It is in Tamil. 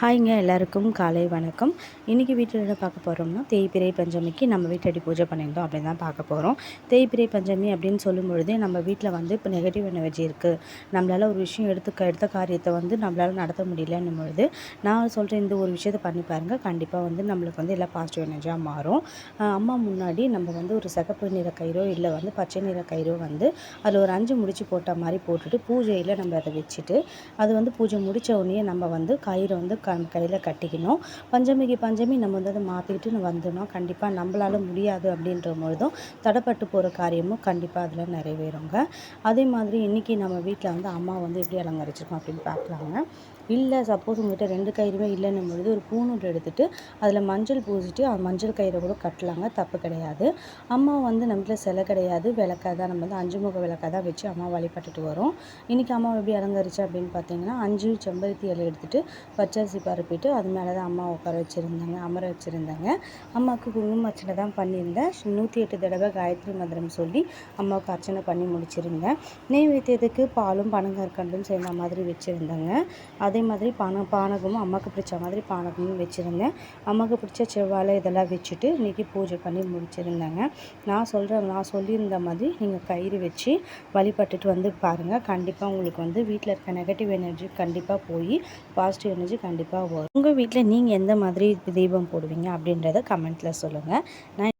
ஹாய்ங்க, எல்லாருக்கும் காலை வணக்கம். இன்றைக்கி வீட்டில் என்ன பார்க்க போகிறோம்னா, தேய்பிறை பஞ்சமிக்கு நம்ம வீட்டடி பூஜை பண்ணியிருந்தோம் அப்படின்னு தான் பார்க்க போகிறோம். தேய்பிறை பஞ்சமி அப்படின்னு சொல்லும்பொழுதே நம்ம வீட்டில் வந்து இப்போ நெகட்டிவ் எனர்ஜி இருக்குது, நம்மளால் ஒரு விஷயம் எடுத்த காரியத்தை வந்து நம்மளால் நடத்த முடியலன்னும் பொழுது நான் சொல்கிறேன், இந்த ஒரு விஷயத்தை பண்ணி பாருங்கள், கண்டிப்பாக வந்து நம்மளுக்கு வந்து எல்லாம் பாசிட்டிவ் எனர்ஜியாக மாறும். அம்மா முன்னாடி நம்ம வந்து ஒரு சிகப்பு நிற கயிறோ இல்லை வந்து பச்சை நிற கயிறோ வந்து அதில் ஒரு 5 முடிச்சு போட்ட மாதிரி போட்டுட்டு பூஜையில் நம்ம அதை வச்சுட்டு அது வந்து பூஜை முடித்த உடனே நம்ம வந்து கயிறை வந்து கையில் கட்டிக்கணும். பஞ்சமி நம்ம வந்து அதை மாற்றிக்கிட்டு வந்துடணும். கண்டிப்பாக நம்மளால் முடியாது அப்படின்ற பொழுதும் தடைப்பட்டு போகிற காரியமும் கண்டிப்பாக அதில் நிறைவேறுங்க. அதே மாதிரி இன்றைக்கி நம்ம வீட்டில் வந்து அம்மா வந்து எப்படி அலங்கரிச்சிருக்கோம் அப்படின்னு பார்க்கலாங்க. இல்லை சப்போஸ் உங்கள்கிட்ட 2 கயிறுமே இல்லைன்னும் பொழுது ஒரு பூணூல் எடுத்துகிட்டு அதில் மஞ்சள் பூசிட்டு மஞ்சள் கயிறை கூட கட்டலாங்க, தப்பு கிடையாது. அம்மா வந்து நம்ம வீட்டில் சிலை கிடையாது, விளக்காக தான், நம்ம வந்து 5 முக விளக்காக தான் வச்சு அம்மா வழிபட்டுட்டு வரோம். இன்றைக்கி அம்மா எப்படி அலங்கரிச்சு அப்படின்னு பார்த்தீங்கன்னா, 5 செம்பருத்தி இலை எடுத்துகிட்டு பச்சரிசி பரப்பிட்டு அது மேலே தான் அம்மா அமர வச்சுருந்தாங்க. அம்மாவுக்கு குங்கும அர்ச்சனை தான் பண்ணியிருந்தேன். 108 தடவை காயத்ரி மந்திரம் சொல்லி அம்மாவுக்கு அர்ச்சனை பண்ணி முடிச்சிருந்தேன். நெய்வேத்தியத்துக்கு பாலும் பனங்கற்கண்டும் சேர்ந்த மாதிரி வச்சுருந்தேங்க. அதே மாதிரி பானகமும் அம்மாவுக்கு பிடிச்ச மாதிரி பானகமும் வச்சுருந்தேன். அம்மாவுக்கு பிடிச்ச செவ்வாழை இதெல்லாம் வச்சுட்டு இன்றைக்கி பூஜை பண்ணி முடிச்சிருந்தேங்க. நான் சொல்லியிருந்த மாதிரி நீங்கள் கயிறு வச்சு வழிபட்டுட்டு வந்து பாருங்கள். கண்டிப்பாக உங்களுக்கு வந்து வீட்டில் இருக்க நெகட்டிவ் எனர்ஜி கண்டிப்பாக போய் பாசிட்டிவ் எனர்ஜி கண்டிப்பாக வரும். உங்கள் வீட்டில் நீங்கள் எந்த மாதிரி தீபம் போடுவீங்க அப்படின்றத கமெண்ட்டில் சொல்லுங்கள். நான்